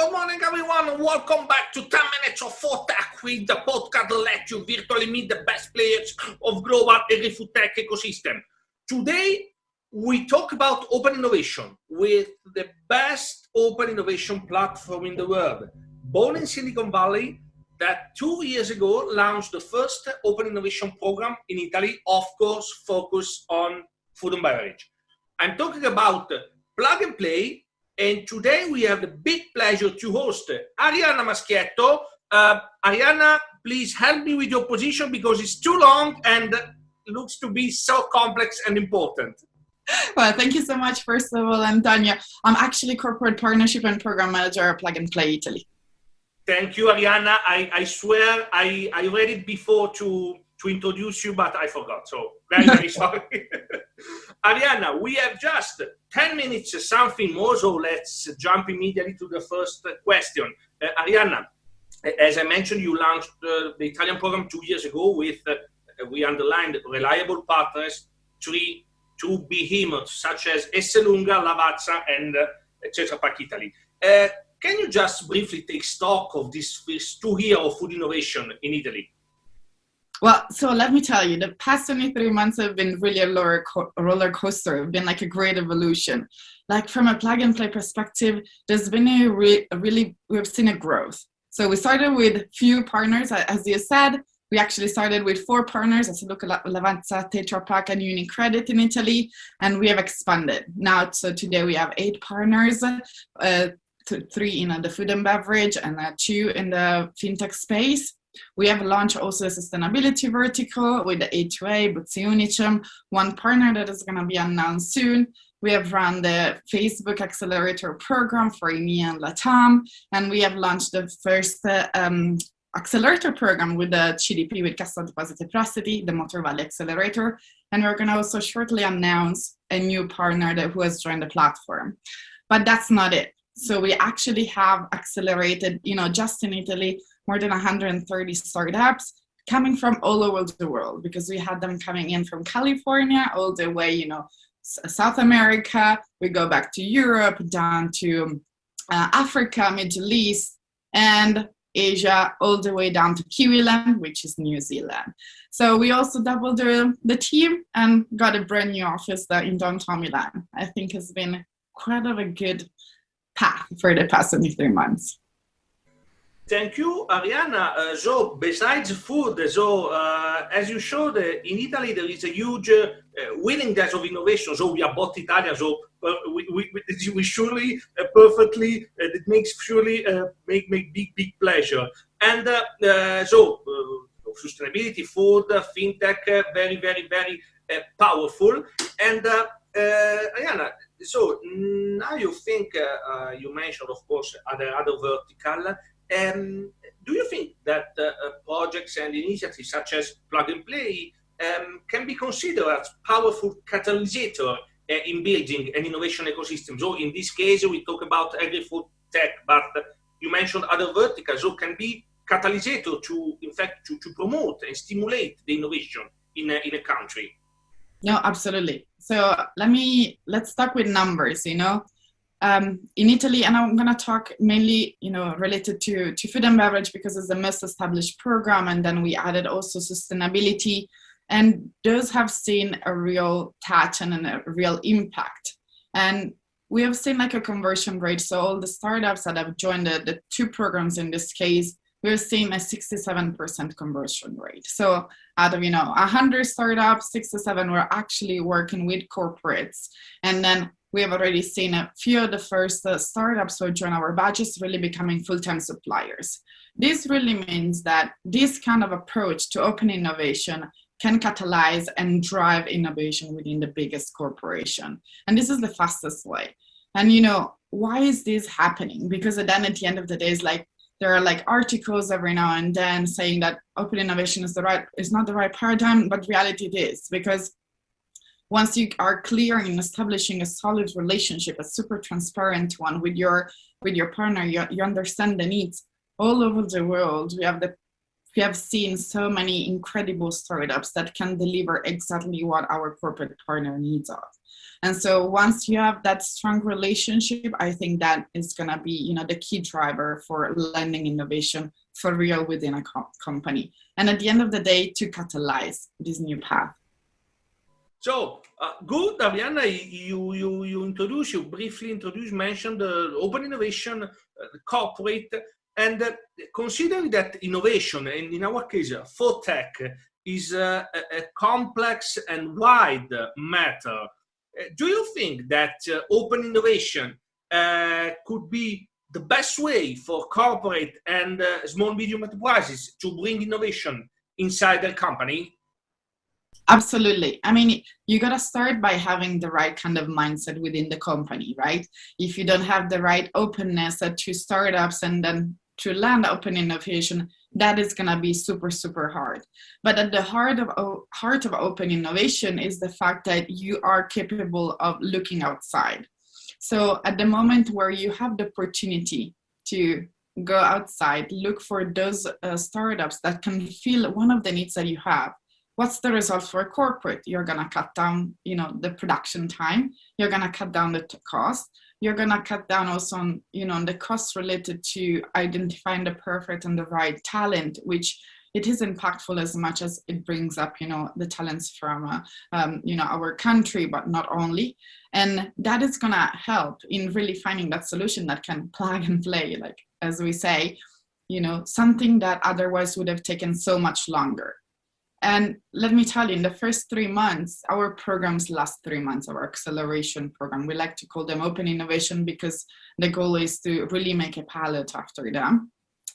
Good morning, everyone, and welcome back to 10 Minutes of Foodtech, with the podcast that lets you virtually meet the best players of global agri-food-tech ecosystem. Today, we talk about open innovation with the best open innovation platform in the world, born in Silicon Valley, that 2 years ago launched the first open innovation program in Italy, of course, focused on food and beverage. I'm talking about Plug and Play. And today we have the big pleasure to host Arianna Maschietto. Arianna, please help me with your position because it's too long and looks to be so complex and important. Well, thank you so much, first of all, Antonio. I'm actually Corporate Partnership and Program Manager at Plug and Play Italy. Thank you, Arianna. I swear I read it before to introduce you, but I forgot. So very, very sorry. Arianna, we have just 10 minutes, something more, so let's jump immediately to the first question. Arianna, as I mentioned, you launched the Italian program 2 years ago with, we underlined, reliable partners, two behemoths such as Esselunga, Lavazza, and Tetra Pak Italy. Can you just briefly take stock of this first 2 years of food innovation in Italy? Well, so let me tell you, the past 23 months have been really a roller coaster. It's been like a great evolution. Like from a plug and play perspective, there's been we've seen a growth. So we started with few partners, as you said. We actually started with 4 partners, as you look at Lavazza, Tetra Pak, and UniCredit in Italy, and we have expanded. Now, so today we have 8 partners, 3 in the food and beverage and 2 in the fintech space. We have launched also a sustainability vertical with the A2A, Buzzi Unicem, one partner that is going to be announced soon. We have run the Facebook Accelerator program for EMEA and LATAM, and we have launched the first accelerator program with the CDP, with Cassa Depositi e Prestiti, the Motor Valley Accelerator, and we're going to also shortly announce a new partner who has joined the platform. But that's not it. So we actually have accelerated, just in Italy, more than 130 startups coming from all over the world, because we had them coming in from California all the way, South America. We go back to Europe, down to Africa, Middle East, and Asia, all the way down to Kiwiland, which is New Zealand. So we also doubled the team and got a brand new office in downtown Milan. I think has been quite of a good path for the past 23 months. Thank you, Arianna. So besides food, as you showed, in Italy there is a huge willingness of innovation. So we are both Italian, so we surely perfectly, it makes surely make big pleasure. And sustainability, food, fintech, very, very, very powerful. And Arianna, so now you think, you mentioned, of course, other vertical. Do you think that projects and initiatives such as Plug and Play can be considered as powerful catalysator in building an innovation ecosystem? So in this case, we talk about agri-food-tech, but you mentioned other verticals, so can be catalysator to promote and stimulate the innovation in a country. No, absolutely. So let's start with numbers, in Italy, and I'm going to talk mainly, related to food and beverage because it's the most established program, and then we added also sustainability, and those have seen a real touch and a real impact. And we have seen like a conversion rate. So all the startups that have joined the 2 programs in this case, we're seeing a 67% conversion rate. So out of 100 startups, 67 were actually working with corporates, and then we have already seen a few of the first startups who join our badges really becoming full-time suppliers. This really means that this kind of approach to open innovation can catalyze and drive innovation within the biggest corporation. And this is the fastest way. And why is this happening? Because then at the end of the day, it's like there are like articles every now and then saying that open innovation is not the right paradigm, but reality it is, because once you are clear in establishing a solid relationship, a super transparent one with your partner, you understand the needs all over the world. We have seen so many incredible startups that can deliver exactly what our corporate partner needs of. And so once you have that strong relationship, I think that is going to be, the key driver for landing innovation for real within a company. And at the end of the day, to catalyze this new path. So good, Arianna. You briefly mentioned the open innovation, corporate, and considering that innovation, and in our case, Foodtech, is a complex and wide matter. Do you think that open innovation could be the best way for corporate and small medium enterprises to bring innovation inside their company? Absolutely. I mean, you got to start by having the right kind of mindset within the company, right? If you don't have the right openness to startups and then to land open innovation, that is going to be super, super hard. But at the heart of open innovation is the fact that you are capable of looking outside. So at the moment where you have the opportunity to go outside, look for those startups that can fill one of the needs that you have. What's the result for a corporate? You're going to cut down, the production time. You're going to cut down the cost. You're going to cut down also on, the costs related to identifying the perfect and the right talent, which it is impactful as much as it brings up, the talents from, our country, but not only. And that is going to help in really finding that solution that can plug and play, like, as we say, something that otherwise would have taken so much longer. And let me tell you, in the first 3 months, our programs last 3 months, our acceleration program, we like to call them open innovation because the goal is to really make a pilot after them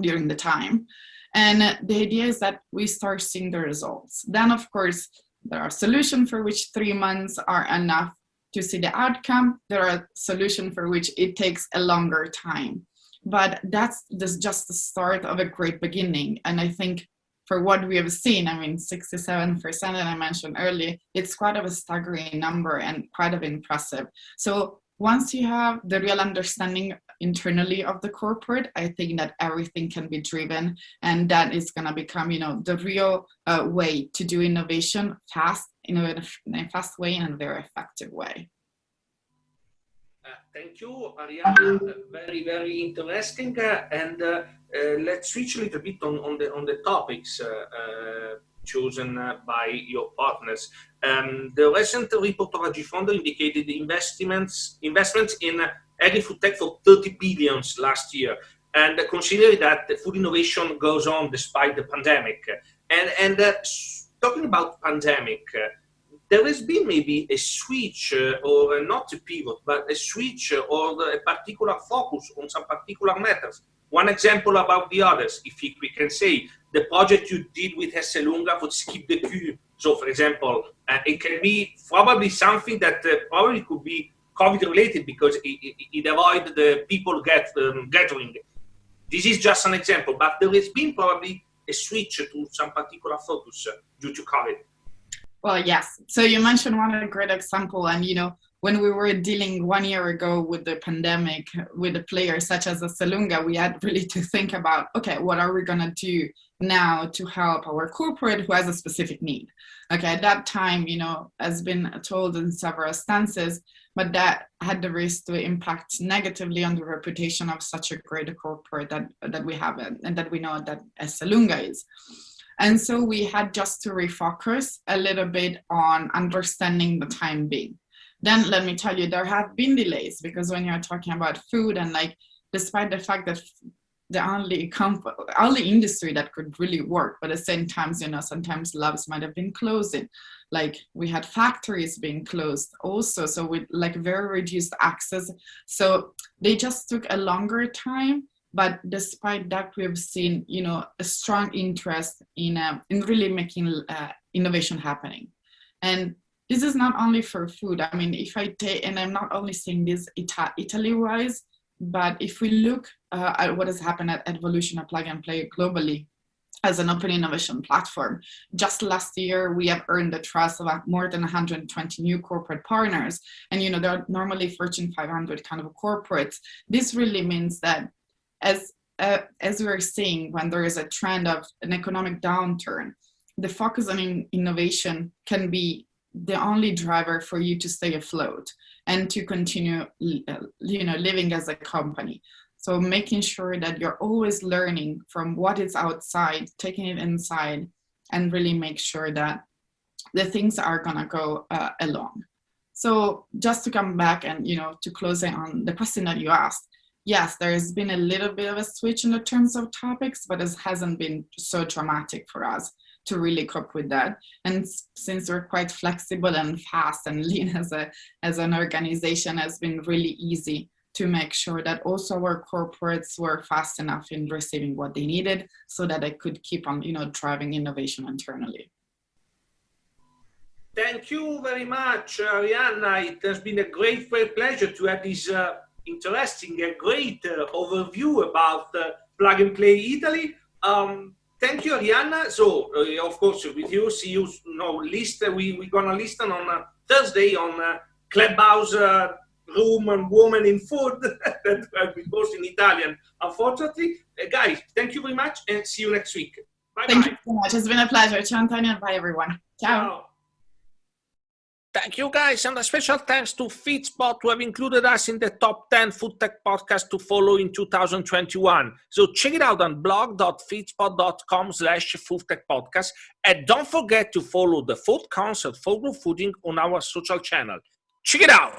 during the time. And the idea is that we start seeing the results. Then, of course, there are solutions for which 3 months are enough to see the outcome. There are solutions for which it takes a longer time. But that's just the start of a great beginning. And I think for what we have seen, 67% that I mentioned earlier, it's quite of a staggering number and quite of impressive. So once you have the real understanding internally of the corporate, I think that everything can be driven, and that is going to become, the real way to do innovation fast, in a fast way and a very effective way. Thank you, Arianna. Very, very interesting. And let's switch a little bit on the topics chosen by your partners. The recent report of AgriFondo indicated the investments in agrifood-tech for 30 billion last year. And considering that the food innovation goes on despite the pandemic. And talking about pandemic, there has been maybe a switch, or not a pivot, but a switch or a particular focus on some particular matters. One example about the others, if we can say, the project you did with Esselunga for skip the queue. So, for example, it can be probably something that probably could be COVID related because it avoided the people gathering. This is just an example, but there has been probably a switch to some particular focus due to COVID. Well, yes. So you mentioned one great example, and when we were dealing 1 year ago with the pandemic, with a player such as Esselunga, we had really to think about, okay, what are we gonna do now to help our corporate who has a specific need? Okay, at that time, has been told in several instances, but that had the risk to impact negatively on the reputation of such a great corporate that we have and that we know that Esselunga is. And so we had just to refocus a little bit on understanding the time being. Then let me tell you, there have been delays because when you're talking about food and despite the fact that the only industry that could really work, but at the same time, sometimes labs might have been closing. We had factories being closed also, so with very reduced access. So they just took a longer time. But despite that, we've seen, a strong interest in really making innovation happening. And this is not only for food. If I take, and I'm not only saying this Italy-wise, but if we look at what has happened at Evolution, a plug and play globally as an open innovation platform, just last year, we have earned the trust of more than 120 new corporate partners. And, they're normally Fortune 500 kind of corporates. This really means that as we're seeing, when there is a trend of an economic downturn, the focus on innovation can be the only driver for you to stay afloat and to continue, living as a company. So making sure that you're always learning from what is outside, taking it inside, and really make sure that the things are gonna go along. So just to come back and, to closing on the question that you asked, yes, there has been a little bit of a switch in the terms of topics, but it hasn't been so dramatic for us to really cope with that. And since we're quite flexible and fast and lean as an organization, has been really easy to make sure that also our corporates were fast enough in receiving what they needed so that they could keep on, driving innovation internally. Thank you very much, Arianna. It has been a great pleasure to have this interesting and great overview about Plug and Play Italy. Thank you, Arianna. So, of course, with you, see you, we're going to listen on Thursday on Clubhouse Room and Woman in Food that will be both in Italian, unfortunately. Guys, thank you very much and see you next week. Bye-bye. Thank you so much. It's been a pleasure. Ciao, Antonio. Bye, everyone. Ciao. Thank you, guys, and a special thanks to FeedSpot who have included us in the top 10 food tech podcasts to follow in 2021. So check it out on blog.feedspot.com/foodtechpodcast, and don't forget to follow the TheFoodCons at For Good Fooding on our social channel. Check it out.